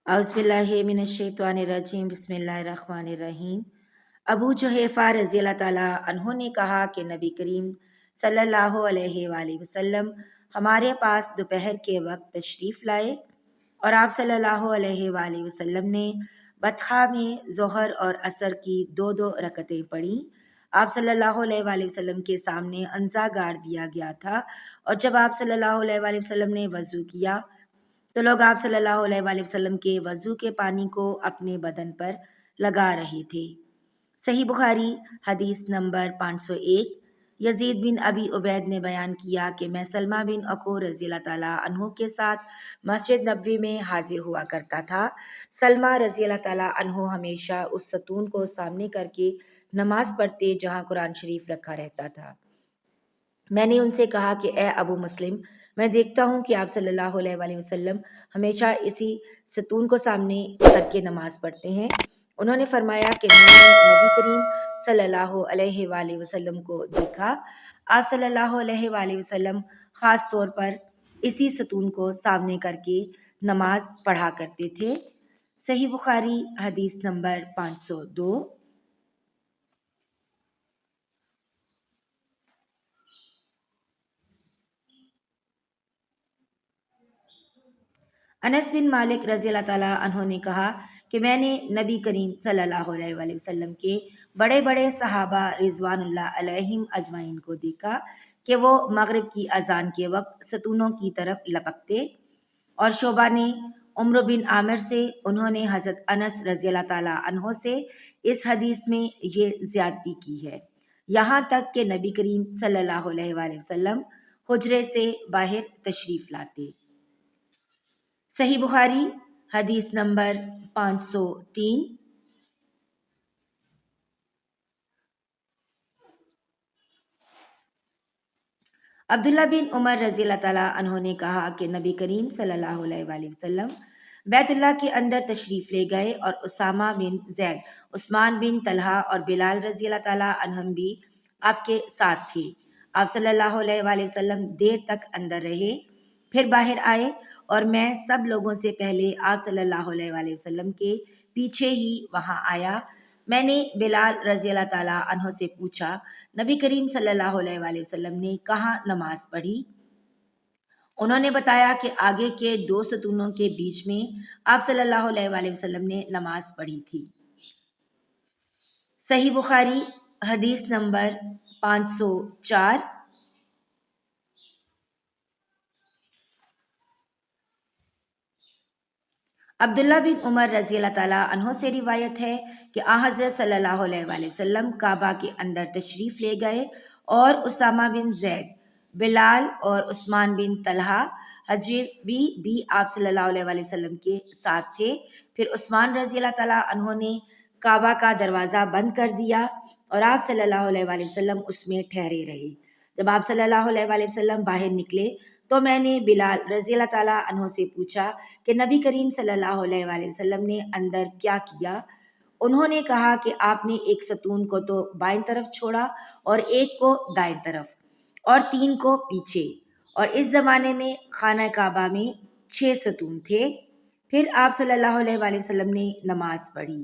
औज़ुबिल्लाहिमिनश्शैतानिर्रजीम बिस्मिल्लाहिर्रहमानिर्रहीम। अबू जुहैफा रज़ी अल्लाह ताला अन्हो ने कहा कि नबी करीम सल्लल्लाहु अलैहि वसल्लम हमारे पास दोपहर के वक्त तशरीफ़ लाए और आप सल्लल्लाहु अलैहि वसल्लम ने बतखा में ज़ोहर और असर की दो दो रकतें पढ़ी। आप सल्लल्लाहु अलैहि वसल्लम के सामने अंजा गाड़ दिया गया था और जब आप सल्लल्लाहु अलैहि वसल्लम ने वज़ू किया तो लोग आप सल्लल्लाहु अलैहि वसल्लम के वज़ू के पानी को अपने बदन पर लगा रहे थे। सही बुखारी हदीस नंबर 501। यजीद बिन अबी उबैद ने बयान किया कि मैं सलमा बिन अकूर रज़ी अल्लाह ताला अन्हु के साथ मस्जिद नबवी में हाजिर हुआ करता था। सलमा रज़ी अल्लाह ताला अन्हु हमेशा उस सतून को सामने करके नमाज पढ़ते जहाँ कुरान शरीफ रखा रहता था। मैंने उनसे कहा कि ए अबू मुस्लिम, मैं देखता हूँ कि आप सल्लल्लाहु अलैहि वसल्लम हमेशा इसी सतून को सामने करके नमाज पढ़ते हैं। उन्होंने फरमाया कि मैंने नबी करीम सल्लल्लाहु अलैहि वसल्लम को देखा। आप सल्लल्लाहु अलैहि वसल्लम ख़ास तौर पर इसी सतून को सामने करके नमाज पढ़ा करते थे। सही बुखारी हदीस नंबर 502। अनस बिन मालिक रज़ी अल्लाह ताला अन्हों ने कहा कि मैंने नबी करीम सल्लल्लाहु अलैहि वसल्लम के बड़े बड़े सहाबा रिज़वानुल्लाह अलैहिम अजमाइन को देखा कि वो मगरिब की अजान के वक्त सतूनों की तरफ लपकते और शोबा ने उम्र बिन आमिर से उन्होंने हज़रत अनस रज़ी अल्लाह ताला अन्हों से इस हदीस में ये ज़्यादती की है, यहाँ तक कि नबी करीम सल्लल्लाहु अलैहि वसल्लम हुजरे से बाहर तशरीफ़ लाते। सही बुखारी हदीस नंबर 503। अब्दुल्ला बिन उमर रज़ी अल्लाह ताला अन्हों ने कहा कि नबी करीम सल्लल्लाहु अलैहि वसल्लम बैतुल्लाह के अंदर तशरीफ़ ले गए और उसामा बिन जैद, उस्मान बिन तलहा और बिलाल रज़ी अल्लाह ताला अन्हुम भी आपके साथ थे। आप सल्लल्लाहु अलैहि वसल्लम देर तक अंदर रहे, फिर बाहर आए और मैं सब लोगों से पहले आप सल्लल्लाहु अलैहि वसल्लम के पीछे ही वहां आया। मैंने बिलाल रज़ी अल्लाह ताला अन्हो से पूछा, नबी करीम सल्लल्लाहु अलैहि वसल्लम ने कहाँ नमाज पढ़ी? उन्होंने बताया कि आगे के दो सतूनों के बीच में आप सल्लल्लाहु अलैहि वसल्लम ने नमाज पढ़ी थी। सही बुखारी हदीस नंबर 504। अब्दुल्ला बिन उमर रज़ी अल्लाह ताला अन्हों से रिवायत है कि आ हज़रत सल्लल्लाहु अलैहि वसल्लम काबा के अंदर तशरीफ़ ले गए और उसामा बिन जैद, बिलाल और उस्मान बिन तलहा हजबी भी आप सल्लल्लाहु अलैहि वसल्लम के साथ थे। फिर उस्मान रज़ी अल्लाह ताला अन्हों ने काबा का दरवाज़ा बंद कर दिया और आप सल्लल्लाहु अलैहि वसल्लम उसमें ठहरे रहे। जब आप सल्लल्लाहु अलैहि वसल्लम बाहर निकले तो मैंने बिलाल रज़ी अल्लाह ताला अन्हों से पूछा कि नबी करीम सल्लल्लाहु अलैहि वसल्लम ने अंदर क्या किया? उन्होंने कहा कि आपने एक सतून को तो बाईं तरफ छोड़ा और एक को दाएं तरफ और तीन को पीछे, और इस ज़माने में खाना काबा में 6 सतून थे। फिर आप सल्लल्लाहु अलैहि वसल्लम ने नमाज पढ़ी।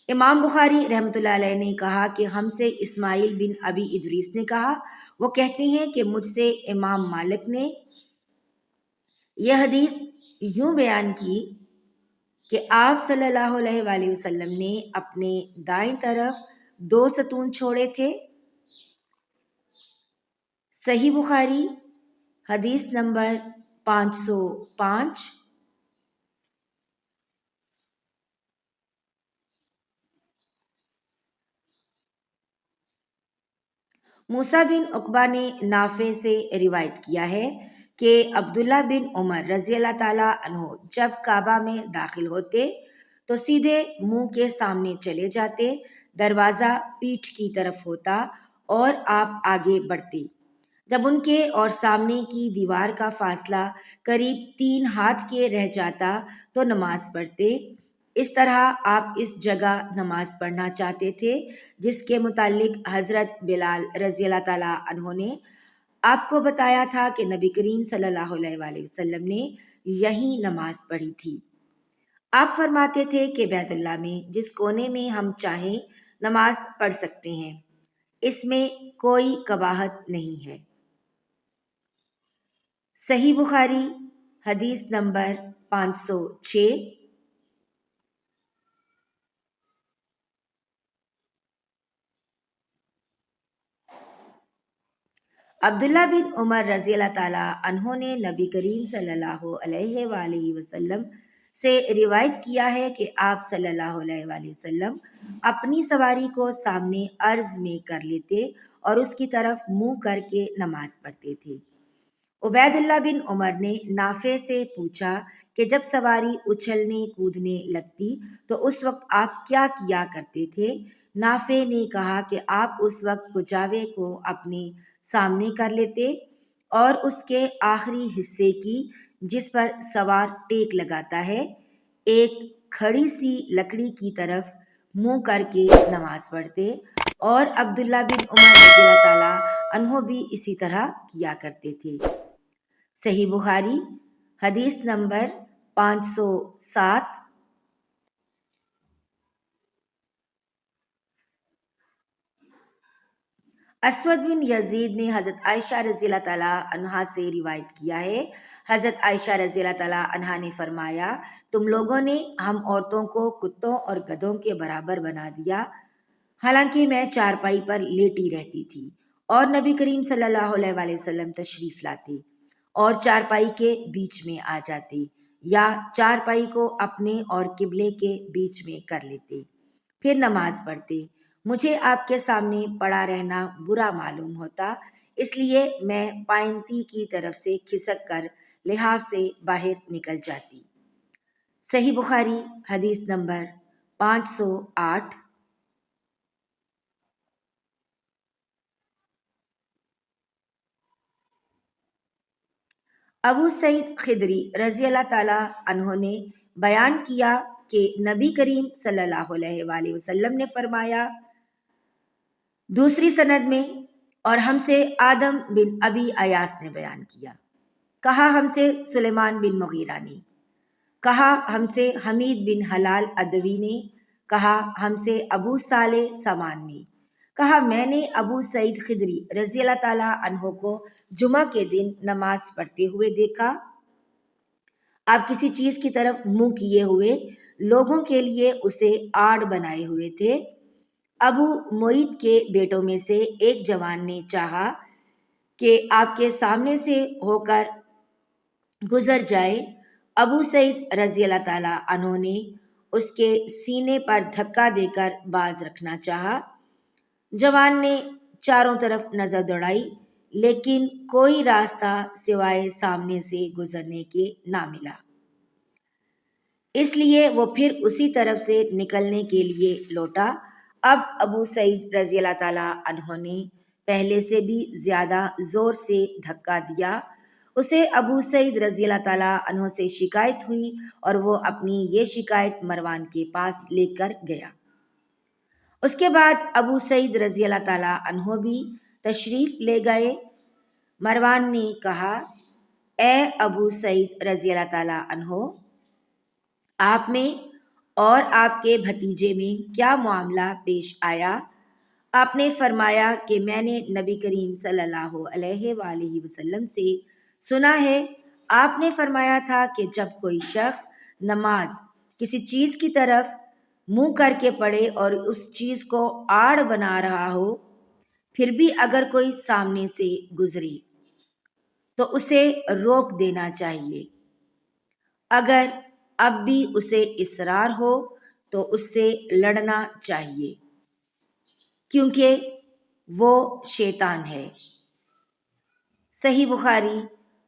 इमाम बुखारी रहमतुल्लाह अलैह ने कहा कि हमसे इस्माइल बिन अबी इदरीस ने कहा, वो कहते हैं कि मुझसे इमाम मालिक ने यह हदीस यूं बयान की कि आप सल्लल्लाहु अलैहि वसल्लम ने अपने दाएं तरफ 2 सतून छोड़े थे। सही बुखारी हदीस नंबर 505। मूसा बिन उकबा ने नाफे से रिवायत किया है कि अब्दुल्ला बिन उमर रज़ी अल्लाह ताला अन्हो जब काबा में दाखिल होते तो सीधे मुंह के सामने चले जाते, दरवाज़ा पीठ की तरफ होता और आप आगे बढ़ते। जब उनके और सामने की दीवार का फासला करीब 3 हाथ के रह जाता तो नमाज पढ़ते। इस तरह आप इस जगह नमाज पढ़ना चाहते थे जिसके मुतालिक हज़रत बिलाल रज़ी अल्लाह ताला अन्हों ने आपको बताया था कि नबी करीम सल्लल्लाहु अलैहि वसल्लम ने यही नमाज पढ़ी थी। آپ فرماتے تھے کہ بیت اللہ میں جس کونے میں ہم چاہیں نماز پڑھ سکتے ہیں، اس میں کوئی کباہت نہیں ہے۔ صحیح بخاری حدیث نمبر 506۔ عبداللہ بن عمر رضی اللہ تعالیٰ عنہ نے نبی کریم صلی اللہ علیہ وآلہ وسلم سے روایت کیا ہے کہ آپ صلی اللہ علیہ وآلہ وسلم اپنی سواری کو سامنے عرض میں کر لیتے اور اس کی طرف منہ کر کے نماز پڑھتے تھے۔ عبید اللہ بن عمر نے نافع سے پوچھا کہ جب سواری اچھلنے کودنے لگتی تو اس وقت آپ کیا کیا کرتے تھے؟ نافع نے کہا کہ آپ اس وقت کجاوے کو اپنے سامنے کر لیتے اور اس کے آخری حصے کی، جس پر سوار ٹیک لگاتا ہے، ایک کھڑی سی لکڑی کی طرف منہ کر کے نماز پڑھتے، اور عبداللہ بن عمر رضی اللہ تعالیٰ عنہ بھی اسی طرح کیا کرتے تھے۔ صحیح بخاری حدیث نمبر 507۔ اسود بن یزید نے حضرت عائشہ رضی اللہ تعالیٰ عنہا سے روایت کیا ہے، حضرت عائشہ رضی اللہ تعالیٰ عنہا نے فرمایا، تم لوگوں نے ہم عورتوں کو کتوں اور گدھوں کے برابر بنا دیا، حالانکہ میں چارپائی پر لیٹی رہتی تھی اور نبی کریم صلی اللہ علیہ وآلہ وسلم تشریف لاتے اور چارپائی کے بیچ میں آ جاتے یا چارپائی کو اپنے اور قبلے کے بیچ میں کر لیتے، پھر نماز پڑھتے۔ مجھے آپ کے سامنے پڑا رہنا برا معلوم ہوتا، اس لیے میں پائنتی کی طرف سے کھسک کر لحاف سے باہر نکل جاتی۔ صحیح بخاری حدیث نمبر 508۔ ابو سعید خدری رضی اللہ تعالیٰ عنہ نے بیان کیا کہ نبی کریم صلی اللہ علیہ وآلہ وسلم نے فرمایا، دوسری سند میں، اور ہم سے آدم بن ابی ایاس نے بیان کیا، کہا ہم سے سلیمان بن مغیرہ نے، کہا ہم سے حمید بن حلال ادوی نے، کہا ہم سے ابو صالح سمان نے، کہا میں نے ابو سعید خدری رضی اللہ تعالیٰ عنہ کو جمعہ کے دن نماز پڑھتے ہوئے دیکھا۔ آپ کسی چیز کی طرف منہ کیے ہوئے لوگوں کے لیے اسے آڑ بنائے ہوئے تھے۔ ابو معیط کے بیٹوں میں سے ایک جوان نے چاہا کہ آپ کے سامنے سے ہو کر گزر جائے۔ ابو سعید رضی اللہ تعالیٰ عنہ نے اس کے سینے پر دھکا دے کر باز رکھنا چاہا۔ جوان نے چاروں طرف نظر دوڑائی، لیکن کوئی راستہ سوائے سامنے سے گزرنے کے نہ ملا، اس لیے وہ پھر اسی طرف سے نکلنے کے لیے لوٹا۔ اب ابو سعید رضی اللہ تعالیٰ عنہ نے پہلے سے بھی زیادہ زور سے دھکا دیا۔ اسے ابو سعید رضی اللہ تعالیٰ عنہ سے شکایت ہوئی اور وہ اپنی یہ شکایت مروان کے پاس لے کر گیا۔ اس کے بعد ابو سعید رضی اللہ تعالیٰ عنہ بھی تشریف لے گئے۔ مروان نے کہا، اے ابو سعید رضی اللہ تعالیٰ عنہ، آپ میں اور آپ کے بھتیجے میں کیا معاملہ پیش آیا؟ آپ نے فرمایا کہ میں نے نبی کریم صلی اللہ علیہ وآلہ وسلم سے سنا ہے، آپ نے فرمایا تھا کہ جب کوئی شخص نماز کسی چیز کی طرف منہ کر کے پڑھے اور اس چیز کو آڑ بنا رہا ہو، پھر بھی اگر کوئی سامنے سے گزرے تو اسے روک دینا چاہیے، اگر اب بھی اسے اصرار ہو تو اس سے لڑنا چاہیے، کیونکہ وہ شیطان ہے۔ صحیح بخاری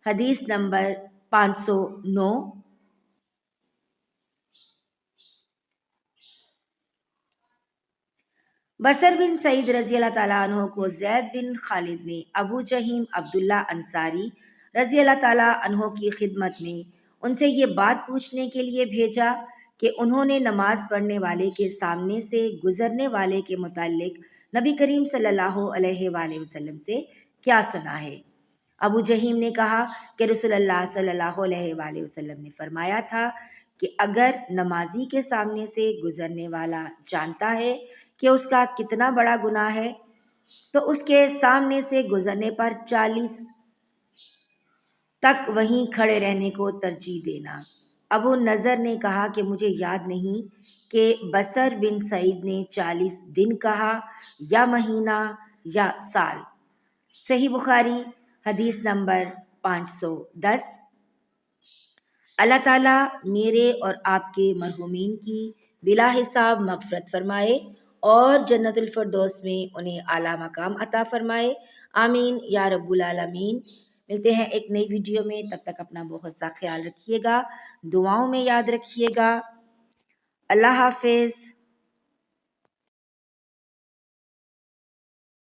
حدیث نمبر 509۔ بصر بن سعید رضی اللہ تعالیٰ عنہ کو زید بن خالد نے ابو جہیم عبداللہ انصاری رضی اللہ تعالیٰ عنہ کی خدمت میں ان سے یہ بات پوچھنے کے لیے بھیجا کہ انہوں نے نماز پڑھنے والے کے سامنے سے گزرنے والے کے متعلق نبی کریم صلی اللہ علیہ وآلہ وسلم سے کیا سنا ہے۔ ابو جہیم نے کہا کہ رسول اللہ صلی اللہ علیہ وآلہ وسلم نے فرمایا تھا کہ اگر نمازی کے سامنے سے گزرنے والا جانتا ہے کہ اس کا کتنا بڑا گناہ ہے تو اس کے سامنے سے گزرنے پر 40 تک وہیں کھڑے رہنے کو ترجیح دینا۔ ابو نضر نے کہا کہ مجھے یاد نہیں کہ بصر بن سعید نے 40 دن کہا یا مہینہ یا سال۔ صحیح بخاری حدیث نمبر 510۔ اللہ تعالیٰ میرے اور آپ کے مرحومین کی بلا حساب مغفرت فرمائے اور جنت الفردوس میں انہیں اعلیٰ مقام عطا فرمائے، آمین یا رب العالمین۔ ملتے ہیں ایک نئی ویڈیو میں، تب تک اپنا بہت سا خیال رکھیے گا، دعاؤں میں یاد رکھیے گا۔ اللہ حافظ۔